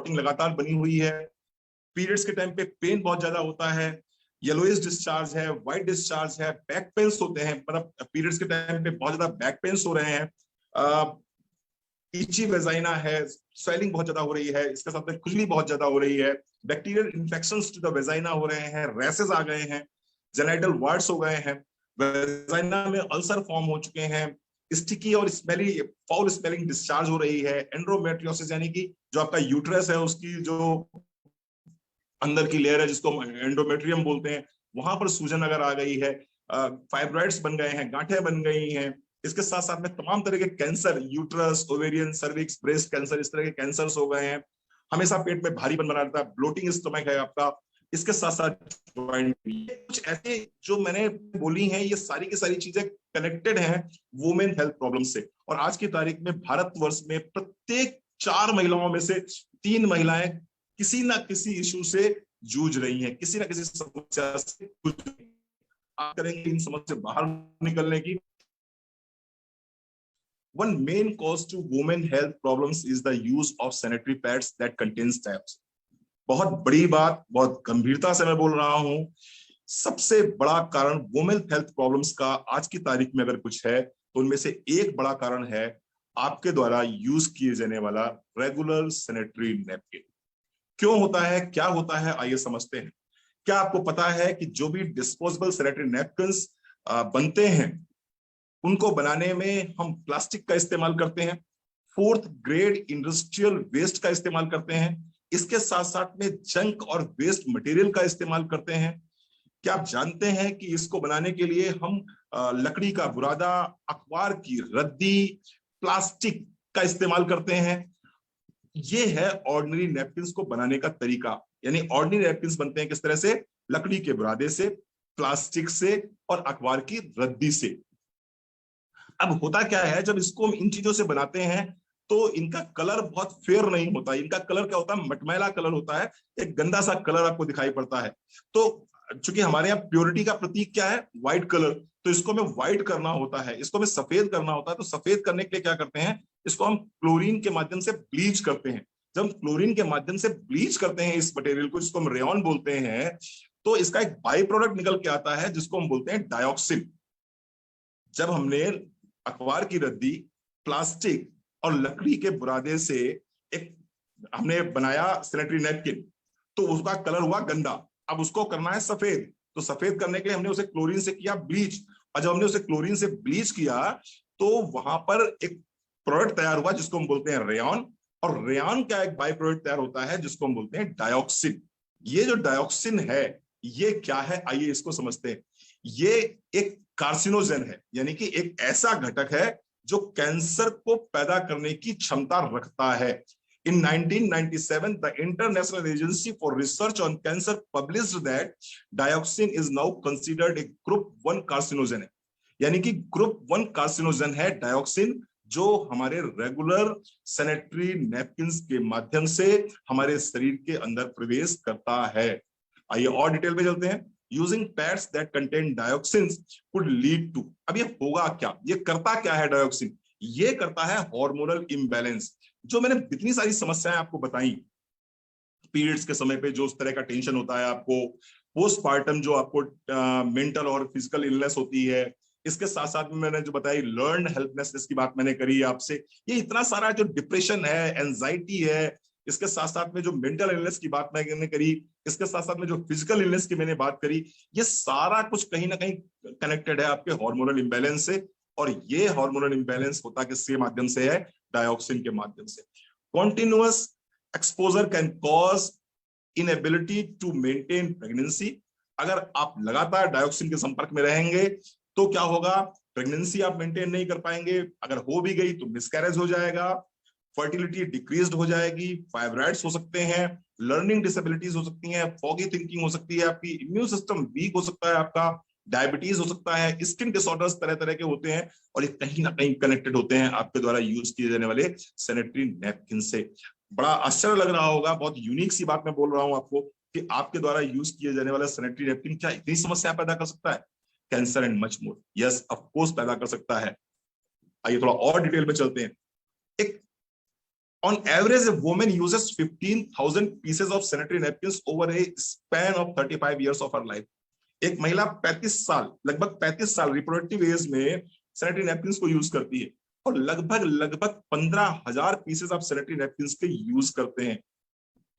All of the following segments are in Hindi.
क्लॉटिंग लगातार बनी हुई है, पीरियड्स के टाइम पे पेन बहुत ज्यादा होता है, येलोइश डिस्चार्ज है, व्हाइट डिस्चार्ज है, बैक पेन्स होते हैं, मतलब पीरियड्स के टाइम पे बहुत ज्यादा बैक पेन्स हो रहे हैं, इची वेजाइना है, स्वेलिंग बहुत ज्यादा हो रही है, इसके साथ में खुजली बहुत ज्यादा हो रही है, bacterial infections to the vagina हो रहे हैं, रैसेस आ गए हैं, जेनाइटल वार्ड्स हो गए हैं, वेजाइना में अल्सर फॉर्म हो चुके हैं, स्टिकी और स्मेली फाउल स्मेलिंग डिस्चार्ज हो रही है, एंड्रोमेट्रियोसिस यानी कि जो आपका यूट्रस है उसकी जो अंदर की लेयर है जिसको हम एंडोमेट्रियम बोलते हैं, वहां पर सूजन अगर आ गई है, फाइब्रॉइड्स बन गए हैं, गांठें बन गई हैं, इसके साथ साथ में तमाम तरह के cancer, uterus, ovarian, cervix, breast cancer, इस तरह के कैंसर्स हो गए हैं, हमेशा पेट में भारीपन बना रहता है, ब्लोटिंग स्टमक है आपका, इसके साथ साथ कुछ ऐसे जो मैंने बोली हैं, ये सारी की सारी चीजें कनेक्टेड हैं वुमेन हेल्थ प्रॉब्लम से। और आज की तारीख में भारतवर्ष में प्रत्येक 4 महिलाओं में से 3 महिलाएं किसी ना किसी इशू से जूझ रही हैं, किसी ना किसी समस्या से जूझ रही हैं। आप करेंगे इन समस्या से बाहर निकलने की। One main cause to women health problems is the use of sanitary pads that contains tabs. बहुत बड़ी बात, बहुत गंभीरता से मैं बोल रहा हूं, सबसे बड़ा कारण वुमेन हेल्थ प्रॉब्लम्स का आज की तारीख में अगर कुछ है तो उनमें से एक बड़ा कारण है आपके द्वारा यूज किए जाने वाला रेगुलर सैनिटरी नैपकिन। क्यों होता है, क्या होता है, आइए समझते हैं। क्या आपको पता है कि जो भी डिस्पोजेबल सैनिटरी नैपकिन्स बनते हैं उनको बनाने में हम प्लास्टिक का इस्तेमाल करते हैं, 4th ग्रेड इंडस्ट्रियल वेस्ट का इस्तेमाल करते हैं, इसके साथ साथ में जंक और वेस्ट मटेरियल का इस्तेमाल करते हैं। क्या आप जानते हैं कि इसको बनाने के लिए हम लकड़ी का बुरादा, अखबार की रद्दी, प्लास्टिक का इस्तेमाल करते हैं। ये है ऑर्डिनरी नैपकिन्स को बनाने का तरीका। यानी ऑर्डिनरी नैपकिन्स बनते हैं किस तरह से, लकड़ी के बुरादे से, प्लास्टिक से और अखबार की रद्दी से। अब होता क्या है, जब इसको हम इन चीजों से बनाते हैं तो इनका कलर बहुत फेयर नहीं होता, इनका कलर क्या होता है, मटमैला कलर होता है, एक गंदा सा कलर आपको दिखाई पड़ता है। तो चूंकि हमारे यहाँ प्योरिटी का प्रतीक क्या है, व्हाइट कलर, तो इसको हमें व्हाइट करना होता है, इसको हमें सफेद करना होता है। तो सफेद करने के लिए क्या करते हैं, इसको हम क्लोरीन के माध्यम से ब्लीच करते हैं। जब हम क्लोरीन के माध्यम से ब्लीच करते हैं इस मटेरियल को, जिसको हम रेयॉन बोलते हैं, तो इसका एक बाई प्रोडक्ट निकल के आता है जिसको हम बोलते हैं डायोक्सिन। जब हमने अखबार की रद्दी, प्लास्टिक और लकड़ी के बुरादे से एक हमने बनाया सैनिटरी नैपकिन, तो उसका कलर हुआ गंदा। अब उसको करना है सफेद, तो सफेद करने के लिए हमने उसे क्लोरीन से किया ब्लीच, और जब हमने उसे क्लोरीन से ब्लीच किया तो वहां पर एक प्रोडक्ट तैयार हुआ जिसको हम बोलते हैं रेयॉन, और रेयॉन का एक बाई प्रोडक्ट तैयार होता है जिसको हम बोलते हैं डायोक्सिन। ये जो डायोक्सिन है ये क्या है, आइए इसको समझते हैं। ये एक कार्सिनोजन है, यानी कि एक ऐसा घटक है जो कैंसर को पैदा करने की क्षमता रखता है। In 1997, the International Agency for Research on Cancer published that dioxin is now considered a Group 1 carcinogen है, यानी कि ग्रुप 1 कार्सिनोजन है डायोक्सिन, जो हमारे रेगुलर सैनिटरी नैपकिन्स के माध्यम से हमारे शरीर के अंदर प्रवेश करता है। आइए और डिटेल में चलते हैं। Using pads that contain dioxins could lead to, अब ये होगा क्या, ये करता क्या है डायोक्सिन, ये करता है हार्मोनल इम्बैलेंस। जो मैंने इतनी सारी समस्याएं आपको बताई, पीरियड्स के समय पे जो उस तरह का टेंशन होता है आपको, पोस्टपार्टम जो आपको मेंटल और फिजिकल इलनेस होती है, इसके साथ साथ में मैंने जो बताई लर्न हेल्पलेसनेस की बात मैंने करी आपसे, ये इतना सारा जो डिप्रेशन है, एंजाइटी है, इसके साथ साथ में जो मेंटल इलनेस की बात मैंने करी, इसके साथ साथ में जो फिजिकल इलनेस की मैंने बात करी, ये सारा कुछ कहीं ना कहीं कनेक्टेड है आपके हार्मोनल इम्बैलेंस से। और ये हार्मोनल इम्बैलेंस होता किसके माध्यम से है, डायोक्सिन के माध्यम से। Continuous exposure can cause inability to maintain pregnancy. अगर आप लगातार डायोक्सिन के संपर्क में रहेंगे तो क्या होगा, प्रेगनेंसी आप मेंटेन नहीं कर पाएंगे, अगर हो भी गई तो मिसकैरेज हो जाएगा, फर्टिलिटी डिक्रीज्ड हो जाएगी, फाइब्राइड्स हो सकते हैं, लर्निंग डिसेबिलिटीज हो सकती हैं, फॉगी थिंकिंग हो सकती है आपकी, इम्यून सिस्टम वीक हो सकता है आपका, डायबिटीज हो सकता है, स्किन डिसऑर्डर्स तरह तरह के होते हैं, और ये कहीं ना कहीं कनेक्टेड होते हैं आपके द्वारा यूज किए जाने वाले सैनिटरी नैपकिन से। बड़ा आश्चर्य लग रहा होगा, बहुत यूनिक सी बात मैं बोल रहा हूं आपको कि आपके द्वारा यूज किए जाने वाला सैनिटरी नैपकिन क्या इतनी समस्या पैदा कर सकता है, cancer and much more. Yes, of course पैदा कर सकता है। आइए थोड़ा और डिटेल में चलते हैं। एक On average, a woman uses 15,000 pieces of sanitary napkins over a span of 35 years of her life. एक महिला 35 साल, लगभग 35 साल रिप्रोडक्टिव एज में सैनिटरी नैपकिन्स को यूज करती है और लगभग लगभग 15,000 पीसेस ऑफ सैनिटरी नैपकिन्स के यूज करते हैं।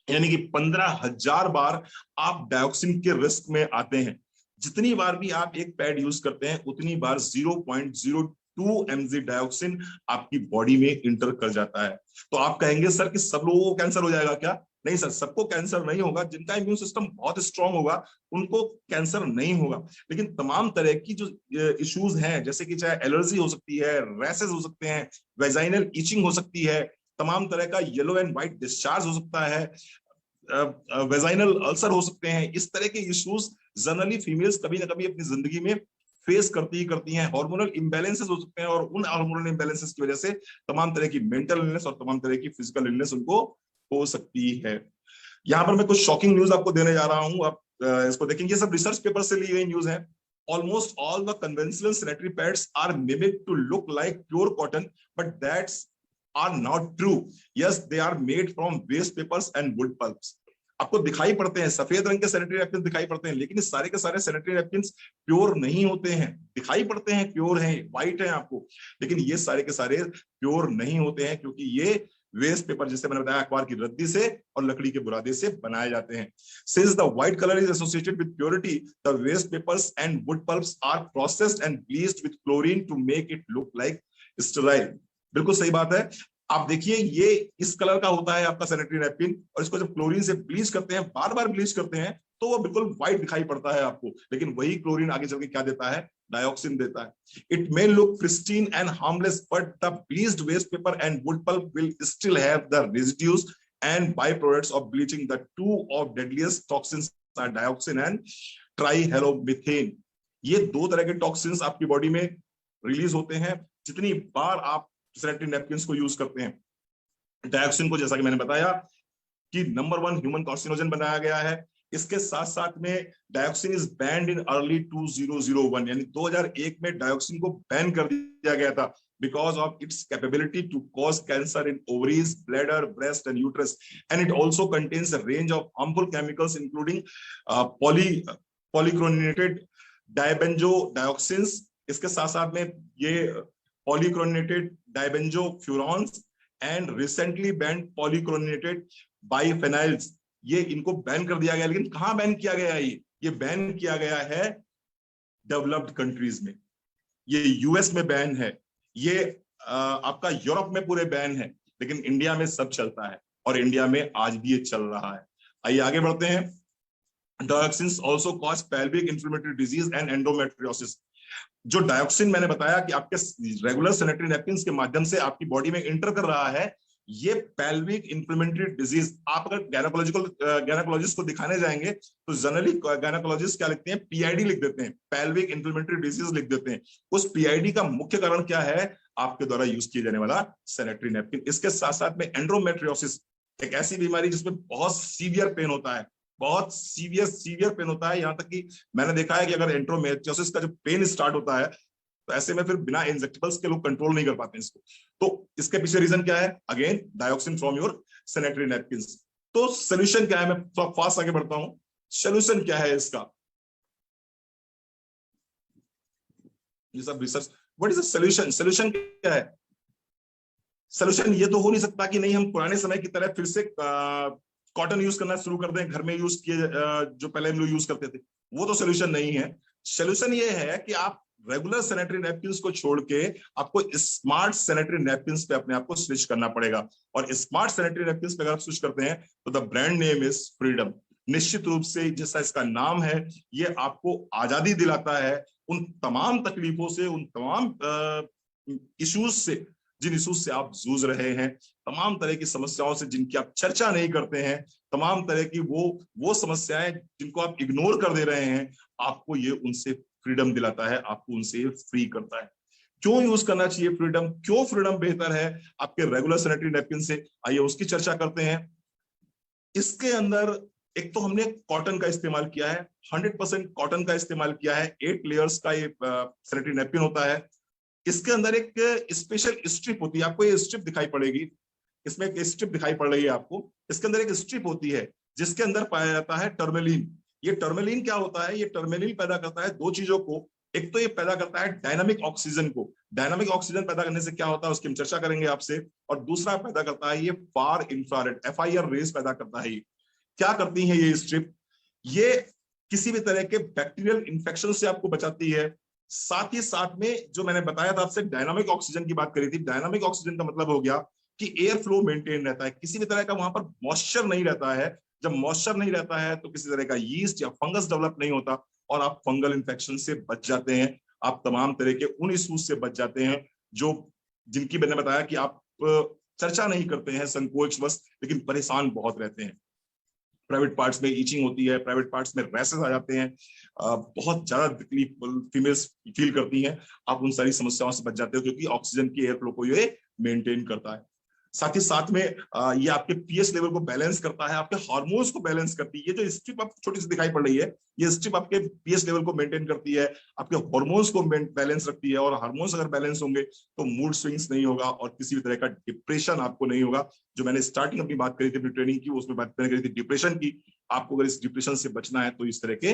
यानी कि 15,000 बार आप डायोक्सिन के रिस्क में आते हैं। जितनी बार भी आप एक पैड यूज करते हैं उतनी बार 0.02 mg डायोक्सिन आपकी बॉडी में इंटर कर जाता है। तो आप कहेंगे सर कि सब लोगों को कैंसर हो जाएगा क्या? नहीं सर, सबको कैंसर नहीं होगा। जिनका इम्यून सिस्टम बहुत स्ट्रांग होगा उनको कैंसर नहीं होगा। लेकिन तमाम तरह की जो इश्यूज हैं, जैसे कि चाहे एलर्जी हो सकती है, रैसेस हो सकते हैं, वेजाइनल इचिंग हो सकती है, तमाम तरह का येलो एंड व्हाइट डिस्चार्ज हो सकता है, वेजाइनल अल्सर हो सकते हैं। इस तरह के इश्यूज जनरली फीमेल्स कभी ना कभी अपनी जिंदगी में फेस करती हैं। हार्मोनल इम्बैलेंसेस हो सकते हैं और उन हार्मोनल इम्बैलेंसेस की वजह से तमाम तरह की मेंटल इलनेस और तमाम तरह की फिजिकल इलनेस उनको हो सकती है। यहाँ पर मैं कुछ शॉकिंग न्यूज आपको देने जा रहा हूँ, आप इसको देखेंगे। सब रिसर्च पेपर से ली गई न्यूज है। Almost all the conventional sanitary pads are mimicked to look like pure cotton, but that's are not true. Yes, they are made from waste papers and wood pulps. आपको दिखाई पड़ते हैं सफेद रंग के सैनिटरी नैपकिन दिखाई पड़ते हैं, लेकिन सारे के सारे सैनिटरी नैपकिन प्योर नहीं होते हैं। दिखाई पड़ते हैं प्योर हैं, व्हाइट हैं आपको, लेकिन ये सारे के सारे प्योर नहीं होते हैं, क्योंकि ये वेस्ट पेपर, जिसे मैंने बताया अखबार की रद्दी से और लकड़ी के बुरादे से बनाए जाते हैं। Since the white color is associated with purity, the waste papers and wood pulps are processed and bleached with chlorine to make it look like sterile। बिल्कुल सही बात है। आप देखिए, ये इस कलर का होता है आपका सैनिटरी नैपकिन, और इसको जब क्लोरीन से ब्लीच करते हैं, बार बार ब्लीच करते हैं, तो वो बिल्कुल व्हाइट दिखाई पड़ता है आपको। लेकिन वही क्लोरीन आगे चल के क्या देता है? डायोक्सिन देता है। It may look pristine and harmless, but the bleached waste paper and wood pulp will still have the residues and by products of bleaching. The two of deadliest toxins are dioxin and trihalomethane. ये दो तरह के टॉक्सिन्स आपकी बॉडी में रिलीज होते हैं जितनी बार आप सैनिटरी नैपकिन्स को यूज करते हैं। डायोक्सिन को, जैसा कि मैंने बताया, कि नंबर 1 ह्यूमन कार्सिनोजन बनाया गया है। इसके साथ साथ में dioxin is band in early 2001, यानी 2001 में डायोक्सिन को बैन कर दिया गया था because of its capability to cause cancer in ovaries, bladder, breast and uterus, and it also contains a range of harmful chemicals including polychlorinated dibenzodioxins। इसके साथ साथ में ये polychlorinated dibenzofurans and recently banned polychlorinated biphenyls, ये इनको बैन कर दिया गया। लेकिन कहां बैन किया गया है? ये बैन किया गया है डेवलप्ड कंट्रीज में, ये यूएस में बैन है, ये आपका यूरोप में पूरे बैन है, लेकिन इंडिया में सब चलता है और इंडिया में आज भी ये चल रहा है। आइए आगे बढ़ते हैं। Dioxins also cause pelvic inflammatory disease and endometriosis. जो डायोक्सिन मैंने बताया कि आपके रेगुलर सैनिटरी नैपकिन्स के माध्यम से आपकी बॉडी में इंटर कर रहा है, ये पेल्विक इन्फ्लेमेटरी डिजीज, आप अगर गायनेकोलॉजिस्ट को दिखाने जाएंगे तो जनरली गायनेकोलॉजिस्ट क्या लिखते हैं? पीआईडी लिख देते हैं, पेल्विक इन्फ्लेमेटरी डिजीज लिख देते हैं। उस पीआईडी का मुख्य कारण क्या है? आपके द्वारा यूज किए जाने वाला सैनिटरी नैपकिन। इसके साथ साथ में एंड्रोमेट्रियोसिस, एक ऐसी बीमारी जिसमें बहुत सीवियर पेन होता है, बहुत सीवियर पेन होता है। यहां तक कि मैंने देखा है कि अगर एंड्रोमेट्रियोसिस का जो पेन स्टार्ट होता है तो ऐसे में फिर बिना इंजेक्टेबल्स के लोग कंट्रोल नहीं कर पाते इसको। तो इसके पीछे रीजन क्या है? Again dioxin from your sanitary napkins. तो सोल्यूशन क्या है? मैं थोड़ा फास्ट आगे बढ़ता हूं। सोल्यूशन क्या है इसका? ये सब research, what is the solution? Solution क्या है? सोल्यूशन ये तो हो नहीं सकता कि नहीं हम पुराने समय की तरह फिर से कॉटन यूज करना शुरू कर दें, घर में यूज किए जो पहले हम लोग यूज करते थे। वो तो सोल्यूशन नहीं है। सोल्यूशन ये है कि आप रेगुलर सैनिटरी नैपकिन्स को छोड़ के आपको स्मार्ट सैनिटरी नैपकिन्स पे अपने आप को स्विच करना पड़ेगा। और स्मार्ट सैनिटरी नैपकिन्स पे अगर आप स्विच करते हैं तो the brand name is freedom. निश्चित रूप से जैसा इसका नाम है, ये आपको आजादी दिलाता है उन तमाम तकलीफों से, उन तमाम इश्यूज से जिन इश्यूज से आप जूझ रहे हैं, तमाम तरह की समस्याओं से जिनकी आप चर्चा नहीं करते हैं, तमाम तरह की वो समस्याएं जिनको आप इग्नोर कर दे रहे हैं, आपको ये उनसे फ्रीडम दिलाता है, आपको उनसे फ्री करता है। क्यों यूज करना चाहिए फ्रीडम? क्यों फ्रीडम बेहतर है आपके रेगुलर सैनिटरी नैपकिन से? आइए उसकी चर्चा करते हैं। इसके अंदर एक तो हमने कॉटन का इस्तेमाल किया है, 100% कॉटन का इस्तेमाल किया है। 8 लेयर्स का ये सैनिटरी नैपकिन होता है। इसके अंदर एक स्पेशल स्ट्रिप होती है, आपको ये स्ट्रिप दिखाई पड़ेगी। इसमें एक स्ट्रिप दिखाई पड़ रही है आपको, इसके अंदर एक स्ट्रिप होती है जिसके अंदर पाया जाता है टर्मेलिन। ये टर्मेलिन क्या होता है? ये टर्मेलिन पैदा करता है दो चीजों को। एक तो ये पैदा करता है डायनामिक ऑक्सीजन को। डायनामिक ऑक्सीजन पैदा करने से क्या होता है उसकी हम चर्चा करेंगे आपसे। और दूसरा पैदा करता है ये फार इंफ्रारेड FIR रेस पैदा करता है। ये क्या करती है ये स्ट्रिप? ये किसी भी तरह के बैक्टीरियल इंफेक्शन से आपको बचाती है। साथ ही साथ में जो मैंने बताया था आपसे, डायनामिक ऑक्सीजन की बात करी थी। डायनामिक ऑक्सीजन का मतलब हो गया कि एयर फ्लो मेंटेन रहता है, किसी भी तरह का वहां पर मॉइस्चर नहीं रहता है। जब मॉइस्चर नहीं रहता है तो किसी तरह का यीस्ट या फंगस डेवलप नहीं होता और आप फंगल इन्फेक्शन से बच जाते हैं। आप तमाम तरह के उन इश्यूज से बच जाते हैं जो जिनकी मैंने बताया कि आप चर्चा नहीं करते हैं संकोचवश, लेकिन परेशान बहुत रहते हैं। प्राइवेट पार्ट्स में ईचिंग होती है, प्राइवेट पार्ट्स में रैसेस आ जाते हैं, बहुत ज्यादा तकलीफ फीमेल्स फील करती हैं। आप उन सारी समस्याओं से बच जाते हो क्योंकि ऑक्सीजन की एयर फ्लो को ये मेंटेन करता है। साथ ही साथ में ये आपके पीएच लेवल को बैलेंस करता है, आपके हार्मोन्स को बैलेंस करती है। ये जो स्ट्रिप आपको छोटी सी दिखाई पड़ रही है, ये स्ट्रिप आपके पीएच लेवल को मेंटेन करती है, आपके हार्मोन्स को बैलेंस रखती है। और हार्मोन्स अगर बैलेंस होंगे तो मूड स्विंग्स नहीं होगा और किसी भी तरह का डिप्रेशन आपको नहीं होगा। जो मैंने स्टार्टिंग अपनी बात करी थी अपनी ट्रेनिंग की, उसमें बात मैंने करी थी डिप्रेशन की। आपको अगर इस डिप्रेशन से बचना है तो इस तरह के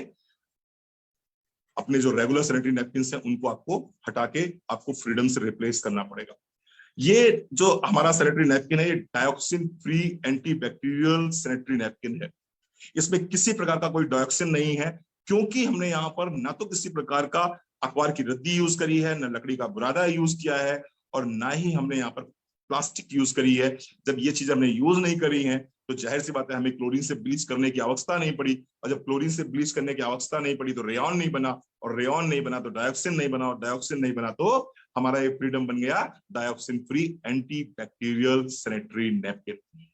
अपने जो रेगुलर सैनिटरी नैपकिन है उनको आपको हटा के आपको फ्रीडम से रिप्लेस करना पड़ेगा। ये जो हमारा सैनिटरी नैपकिन है ये dioxin free antibacterial sanitary napkin है। इसमें किसी प्रकार का कोई डायोक्सिन नहीं है, क्योंकि हमने यहाँ पर ना तो किसी प्रकार का अखबार की रद्दी यूज करी है, न लकड़ी का बुरादा यूज किया है, और ना ही हमने यहाँ पर प्लास्टिक यूज करी है। जब ये चीज हमने यूज नहीं करी है तो जाहिर सी बात है हमें क्लोरीन से ब्लीच करने की आवश्यकता नहीं पड़ी। और जब क्लोरीन से ब्लीच करने की आवश्यकता नहीं पड़ी तो रेयॉन नहीं बना, और रेयॉन नहीं बना तो डायोक्सिन नहीं बना, और डायोक्सिन नहीं बना तो हमारा ये फ्रीडम बन गया dioxin free anti bacterial sanitary napkin.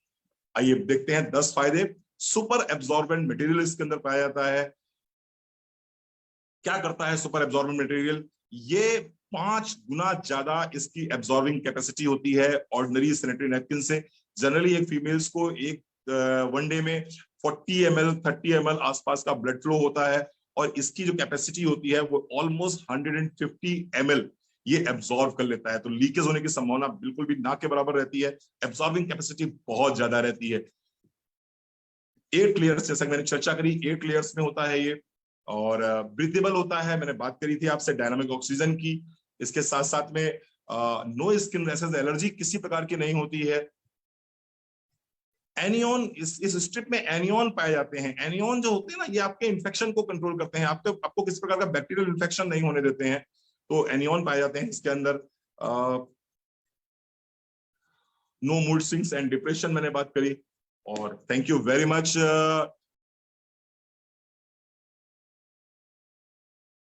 आइए देखते हैं 10 फायदे। सुपर एब्जॉर्बेंट मटेरियल इसके अंदर पाया जाता है। क्या करता है सुपर एब्जॉर्बेंट मटेरियल? ये 5 गुना ज्यादा इसकी एब्जॉर्बिंग कैपेसिटी होती है ऑर्डिनरी सैनिटरी नैपकिन से। जनरली एक फीमेल्स को एक वन डे में 40 ml 30 ml आसपास का ब्लड फ्लो होता है, और इसकी जो कैपेसिटी होती है वो ऑलमोस्ट 150 ml ये एब्जॉर्ब कर लेता है। तो लीकेज होने की संभावना बिल्कुल भी ना के बराबर रहती है। एब्जॉर्बिंग कैपेसिटी बहुत ज्यादा रहती है। 8 लेयर्स, जैसा मैंने चर्चा करी, 8 लेयर्स में होता है ये, और ब्रीथेबल होता है। मैंने बात करी थी आपसे डायनामिक ऑक्सीजन की। इसके साथ साथ में नो स्किन रैशेस, एलर्जी किसी प्रकार की नहीं होती है। एनियन, इस स्ट्रिप में एनियन पाए जाते हैं। एनियन जो होते हैं ना, ये आपके इन्फेक्शन को कंट्रोल करते हैं, आपको किसी प्रकार का बैक्टीरियल इन्फेक्शन नहीं होने देते हैं। तो एनियन पाए जाते हैं इसके अंदर। No mood swings and depression मैंने बात करी। और थैंक यू वेरी मच